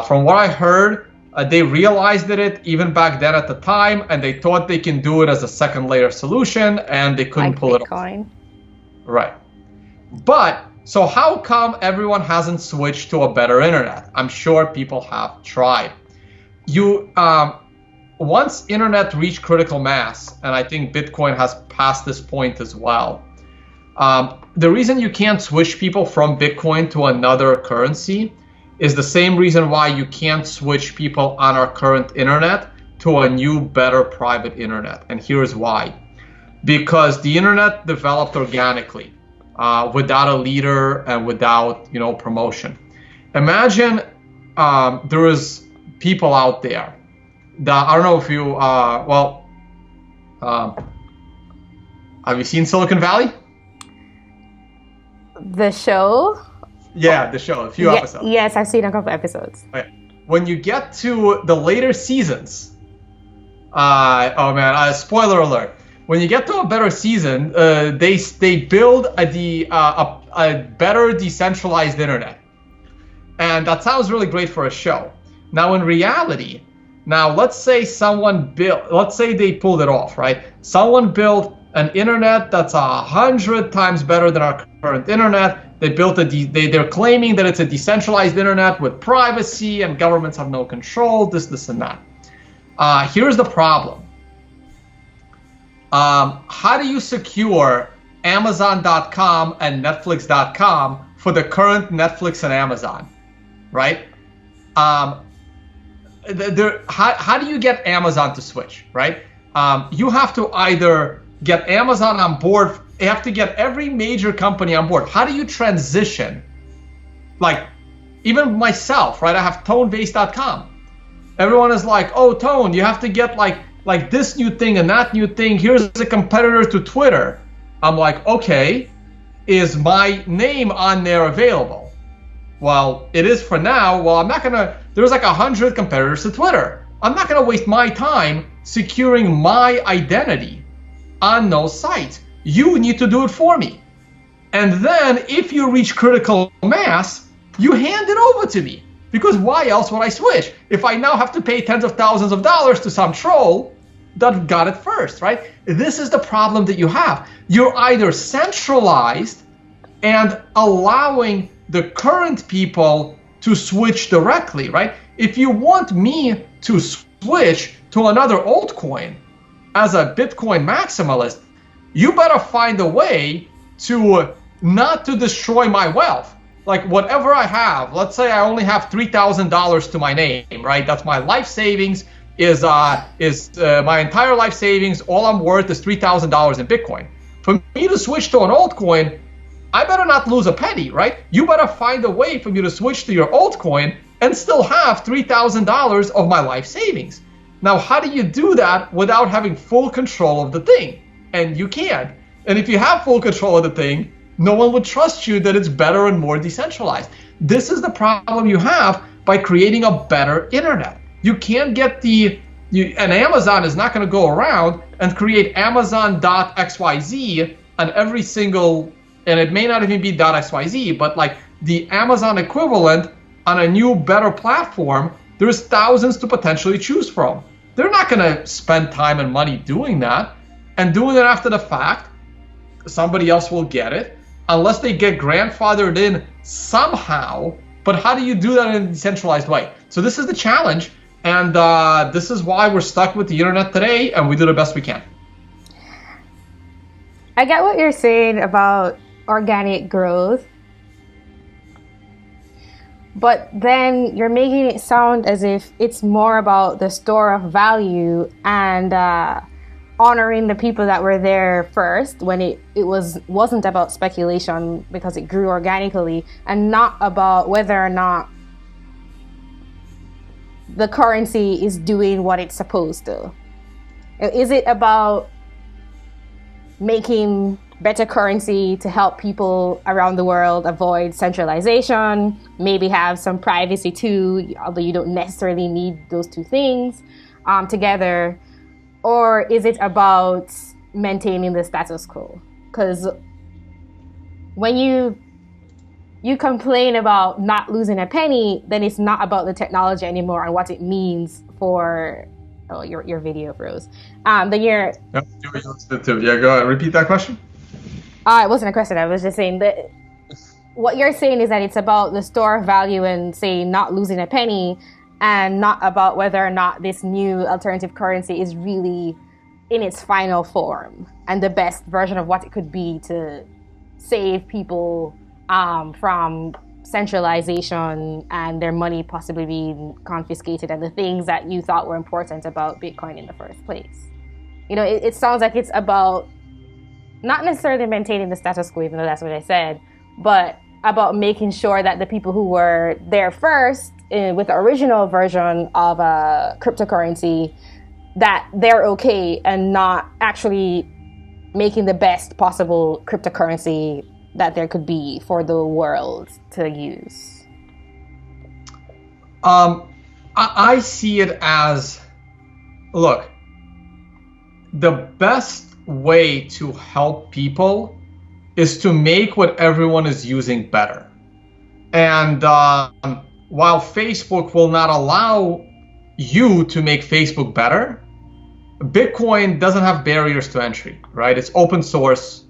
From what I heard, they realized it even back then at the time, and they thought they can do it as a second layer solution, and they couldn't pull it off. Right. But so how come everyone hasn't switched to a better internet? I'm sure people have tried. Once internet reached critical mass, and I think Bitcoin has passed this point as well, the reason you can't switch people from Bitcoin to another currency is the same reason why you can't switch people on our current internet to a new, better private internet. And here's why. Because the internet developed organically, without a leader and without, promotion. Imagine there is people out there that, I don't know if you, have you seen Silicon Valley? The show? Yeah, the show, a few episodes. Yes, I've seen a couple episodes. Okay. When you get to the later seasons, spoiler alert. When you get to a better season, they build a better decentralized internet. And that sounds really great for a show. Now, in reality, let's say they pulled it off, right? Someone built an internet that's 100 times better than our current internet. They built they're claiming that it's a decentralized internet with privacy and governments have no control, this and that. Here's the problem. How do you secure amzn.com and netflix.com for the current Netflix and Amazon, right? How do you get Amazon to switch, right? You have to either get Amazon on board. You have to get every major company on board. How do you transition? Like, even myself, right? I have tonevays.com. Everyone is like, oh, Tone, you have to get like this new thing and that new thing. Here's a competitor to Twitter. I'm like, okay, is my name on there available? Well, it is for now. Well, I'm not gonna, there's like 100 competitors to Twitter. I'm not gonna waste my time securing my identity on those sites. You need to do it for me. And then if you reach critical mass, you hand it over to me. Because why else would I switch? If I now have to pay tens of thousands of dollars to some troll that got it first, right? This is the problem that you have. You're either centralized and allowing the current people to switch directly, right? If you want me to switch to another altcoin as a Bitcoin maximalist, you better find a way to not to destroy my wealth. Like whatever I have, let's say I only have $3,000 to my name, right? That's my life savings, is my entire life savings. All I'm worth is $3,000 in Bitcoin. For me to switch to an altcoin, I better not lose a penny, right? You better find a way for me to switch to your altcoin and still have $3,000 of my life savings. Now, how do you do that without having full control of the thing? And you can't. And if you have full control of the thing, no one would trust you that it's better and more decentralized. This is the problem you have by creating a better internet. You can't get and Amazon is not going to go around and create amazon.xyz on every single, and it may not even be .xyz, but like the Amazon equivalent on a new, better platform, there's thousands to potentially choose from. They're not going to spend time and money doing that. And doing it after the fact, somebody else will get it, unless they get grandfathered in somehow. But how do you do that in a decentralized way? So this is the challenge, and this is why we're stuck with the internet today, and we do the best we can. I get what you're saying about organic growth, but then you're making it sound as if it's more about the store of value and honoring the people that were there first, when it wasn't about speculation because it grew organically, and not about whether or not the currency is doing what it's supposed to. Is it about making better currency to help people around the world avoid centralization, maybe have some privacy too, although you don't necessarily need those two things together? Or is it about maintaining the status quo? Because when you complain about not losing a penny, then it's not about the technology anymore and what it means for your video froze. Then you're yeah, go ahead. Repeat that question. It wasn't a question. I was just saying that what you're saying is that it's about the store of value and, say, not losing a penny, and not about whether or not this new alternative currency is really in its final form and the best version of what it could be to save people from centralization and their money possibly being confiscated and the things that you thought were important about Bitcoin in the first place. You know, it sounds like it's about not necessarily maintaining the status quo, even though that's what I said, but about making sure that the people who were there first with the original version of a cryptocurrency, that they're okay and not actually making the best possible cryptocurrency that there could be for the world to use. I see it as, look, the best way to help people is to make what everyone is using better. And while Facebook will not allow you to make Facebook better, Bitcoin doesn't have barriers to entry, right? It's open source.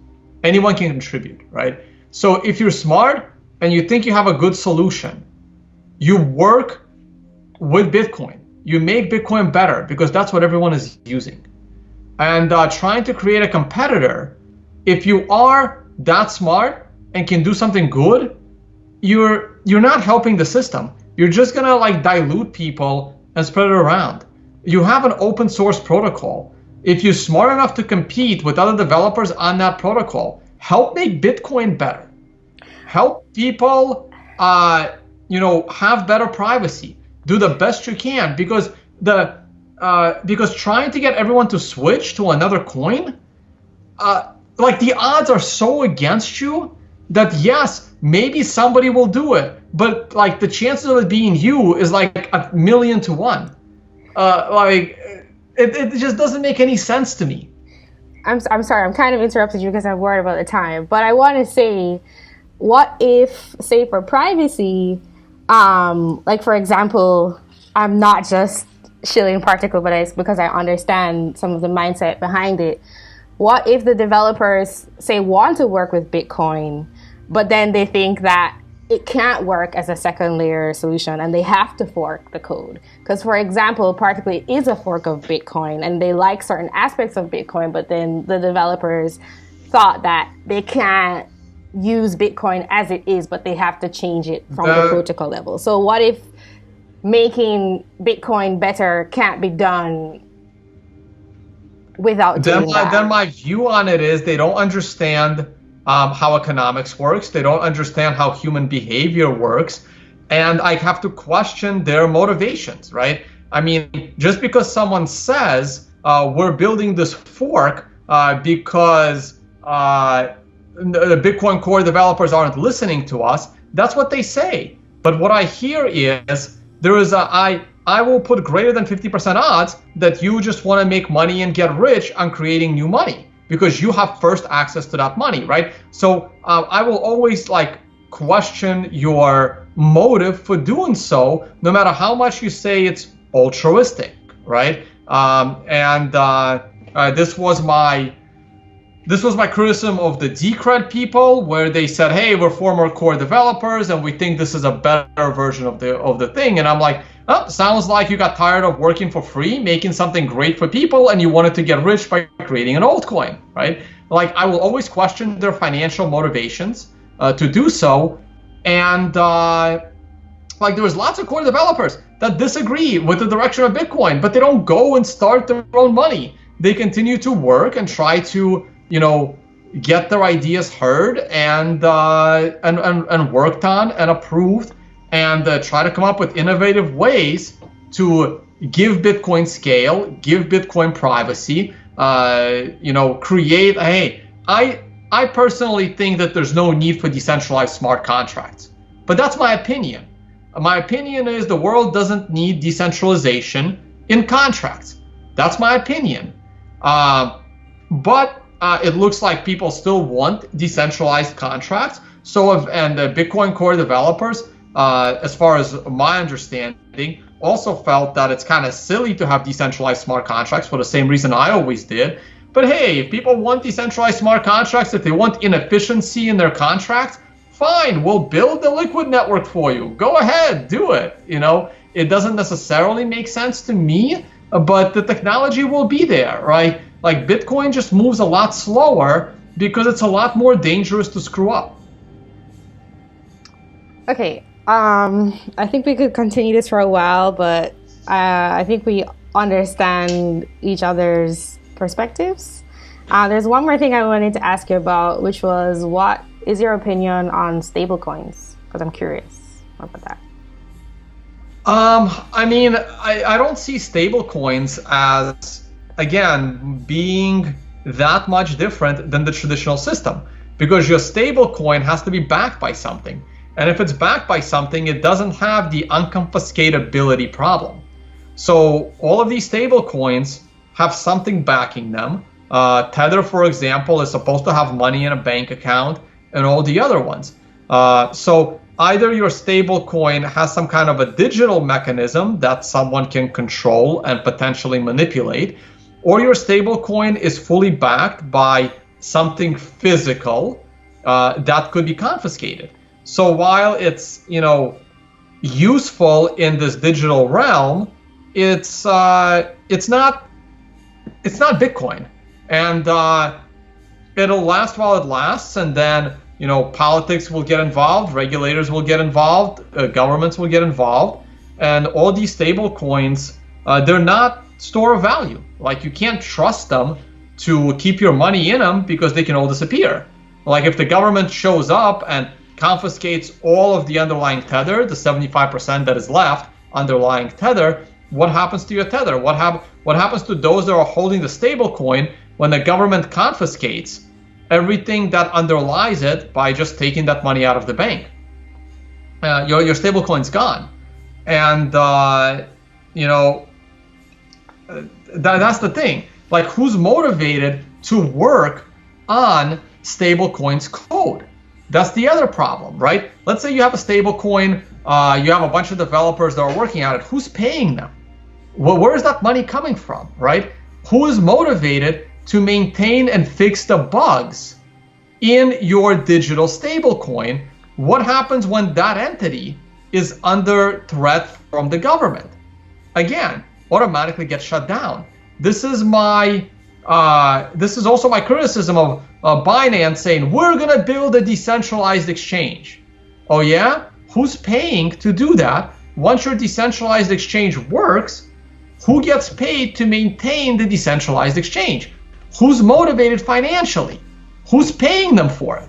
Anyone can contribute, right? So if you're smart and you think you have a good solution, you work with Bitcoin. You make Bitcoin better because that's what everyone is using. And trying to create a competitor, if you are that smart and can do something good, you're not helping the system. You're just gonna like dilute people and spread it around. You have an open source protocol. If you're smart enough to compete with other developers on that protocol, help make Bitcoin better. Help people, have better privacy. Do the best you can, because trying to get everyone to switch to another coin, the odds are so against you that yes, maybe somebody will do it, but like the chances of it being you is like 1,000,000 to 1. It just doesn't make any sense to me. I'm sorry, I'm kind of interrupted you because I'm worried about the time, but I want to say, what if, say, for privacy, for example, I'm not just shilling particle, but it's because I understand some of the mindset behind it. What if the developers, say, want to work with Bitcoin, but then they think that it can't work as a second layer solution and they have to fork the code? Because, for example, Particle is a fork of Bitcoin and they like certain aspects of Bitcoin, but then the developers thought that they can't use Bitcoin as it is, but they have to change it from the protocol level. So what if making Bitcoin better can't be done without doing that? Then my view on it is they don't understand how economics works. They don't understand how human behavior works. And I have to question their motivations, right? I mean, just because someone says we're building this fork because the Bitcoin core developers aren't listening to us, that's what they say. But what I hear is I will put greater than 50% odds that you just want to make money and get rich on creating new money because you have first access to that money, right? So I will always question your motive for doing so, no matter how much you say it's altruistic, right? This was my criticism of the Decred people, where they said, hey, we're former core developers and we think this is a better version of the thing. And I'm like, oh, sounds like you got tired of working for free, making something great for people, and you wanted to get rich by creating an altcoin, right? Like, I will always question their financial motivations to do so. And there was lots of core developers that disagree with the direction of Bitcoin, but they don't go and start their own money. They continue to work and try to get their ideas heard and worked on and approved, and try to come up with innovative ways to give Bitcoin scale, give Bitcoin privacy, create. Hey, I personally think that there's no need for decentralized smart contracts, but that's my opinion. My opinion is the world doesn't need decentralization in contracts. That's my opinion. But it looks like people still want decentralized contracts. And the Bitcoin Core developers, as far as my understanding, also felt that it's kind of silly to have decentralized smart contracts for the same reason I always did. But hey, if people want decentralized smart contracts, if they want inefficiency in their contracts, fine, we'll build the liquid network for you. Go ahead, do it. It doesn't necessarily make sense to me, but the technology will be there, right? Like Bitcoin just moves a lot slower because it's a lot more dangerous to screw up. Okay, I think we could continue this for a while, but I think we understand each other's perspectives. There's one more thing I wanted to ask you about, which was, what is your opinion on stablecoins? Because I'm curious about that. I don't see stablecoins as, again, being that much different than the traditional system, because your stablecoin has to be backed by something. And if it's backed by something, it doesn't have the unconfiscatability problem. So all of these stablecoins have something backing them. Tether, for example, is supposed to have money in a bank account, and all the other ones. So either your stablecoin has some kind of a digital mechanism that someone can control and potentially manipulate, or your stablecoin is fully backed by something physical that could be confiscated. So while it's useful in this digital realm, it's not Bitcoin, and it'll last while it lasts, and then politics will get involved, regulators will get involved, governments will get involved, and all these stable coins, they're not store of value. Like, you can't trust them to keep your money in them because they can all disappear. Like, if the government shows up and confiscates all of the underlying tether, the 75% that is left underlying tether, what happens to your tether? What happens to those that are holding the stable coin when the government confiscates everything that underlies it by just taking that money out of the bank? Your stable coin's gone. And that's the thing. Like, who's motivated to work on stable coins code? That's the other problem, right? Let's say you have a stable coin, you have a bunch of developers that are working on it. Who's paying them? Well, where is that money coming from, right? Who is motivated to maintain and fix the bugs in your digital stablecoin? What happens when that entity is under threat from the government? Again, automatically gets shut down. This is also my criticism of Binance saying, we're gonna build a decentralized exchange. Oh yeah? Who's paying to do that? Once your decentralized exchange works, who gets paid to maintain the decentralized exchange? Who's motivated financially? Who's paying them for it?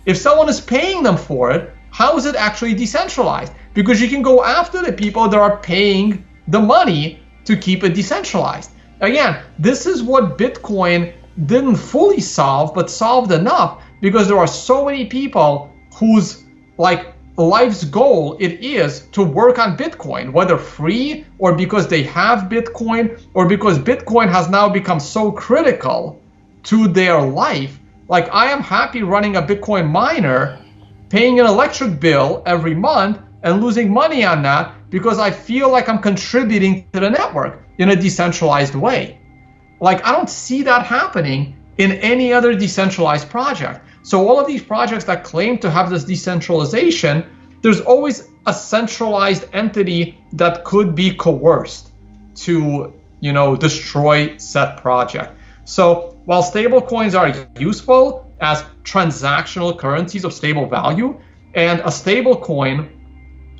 If someone is paying them for it, how is it actually decentralized? Because you can go after the people that are paying the money to keep it decentralized. Again, this is what Bitcoin didn't fully solve, but solved enough, because there are so many people whose life's goal it is to work on Bitcoin, whether free or because they have Bitcoin or because Bitcoin has now become so critical to their life. Like, I am happy running a Bitcoin miner, paying an electric bill every month and losing money on that because I feel like I'm contributing to the network in a decentralized way. Like, I don't see that happening in any other decentralized project. So all of these projects that claim to have this decentralization, there's always a centralized entity that could be coerced to, destroy said project. So while stable coins are useful as transactional currencies of stable value, and a stable coin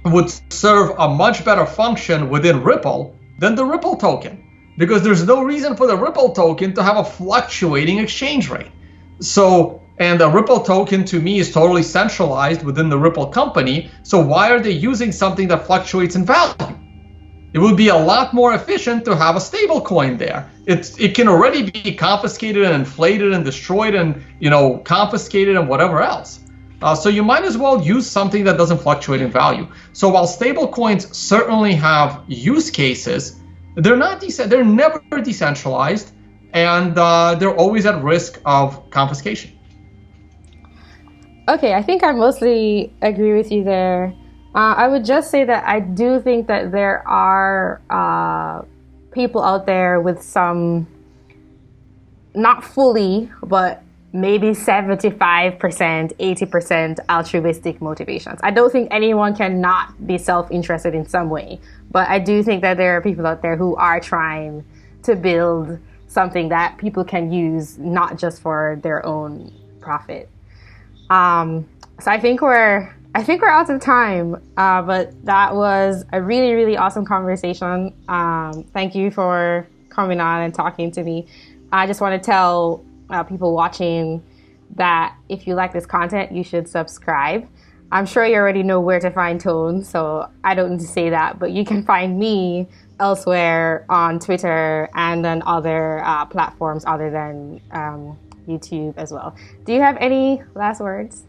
would serve a much better function within Ripple than the Ripple token, because there's no reason for the Ripple token to have a fluctuating exchange rate. So, and the Ripple token to me is totally centralized within the Ripple company. So why are they using something that fluctuates in value? It would be a lot more efficient to have a stable coin there. It can already be confiscated and inflated and destroyed and confiscated and whatever else. So you might as well use something that doesn't fluctuate in value. So while stable coins certainly have use cases, they're never decentralized. and they're always at risk of confiscation. Okay, I think I mostly agree with you there. I would just say that I do think that there are people out there with some, not fully, but maybe 75%, 80% altruistic motivations. I don't think anyone can not be self-interested in some way, but I do think that there are people out there who are trying to build something that people can use, not just for their own profit. So I think we're out of time, but that was a really, really awesome conversation. Thank you for coming on and talking to me. I just want to tell people watching that if you like this content, you should subscribe. I'm sure you already know where to find Tone, so I don't need to say that, but you can find me elsewhere on Twitter and on other platforms other than YouTube as well. Do you have any last words?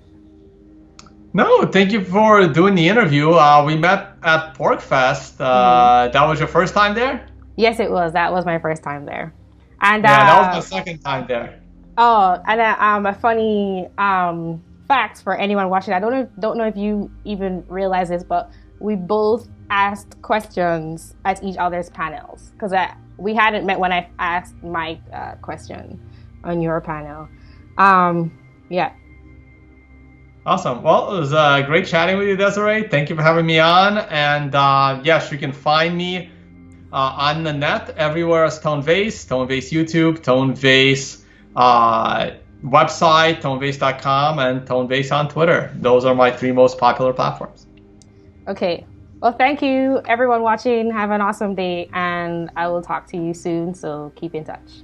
No, thank you for doing the interview. We met at PorcFest. That was your first time there? Yes, it was. That was my first time there. And yeah, that was my second time there. Oh, and a funny fact for anyone watching. I don't know if you even realize this, but we both asked questions at each other's panels because we hadn't met when I asked my question on your panel. Yeah. Awesome. Well, it was great chatting with you, Desi-Rae. Thank you for having me on. And yes, you can find me on the net everywhere as Tone Vays, Tone Vays YouTube, Tone Vays website, tonevays.com, and Tone Vays on Twitter. Those are my 3 most popular platforms. Okay. Well, thank you, everyone watching. Have an awesome day, and I will talk to you soon, so keep in touch.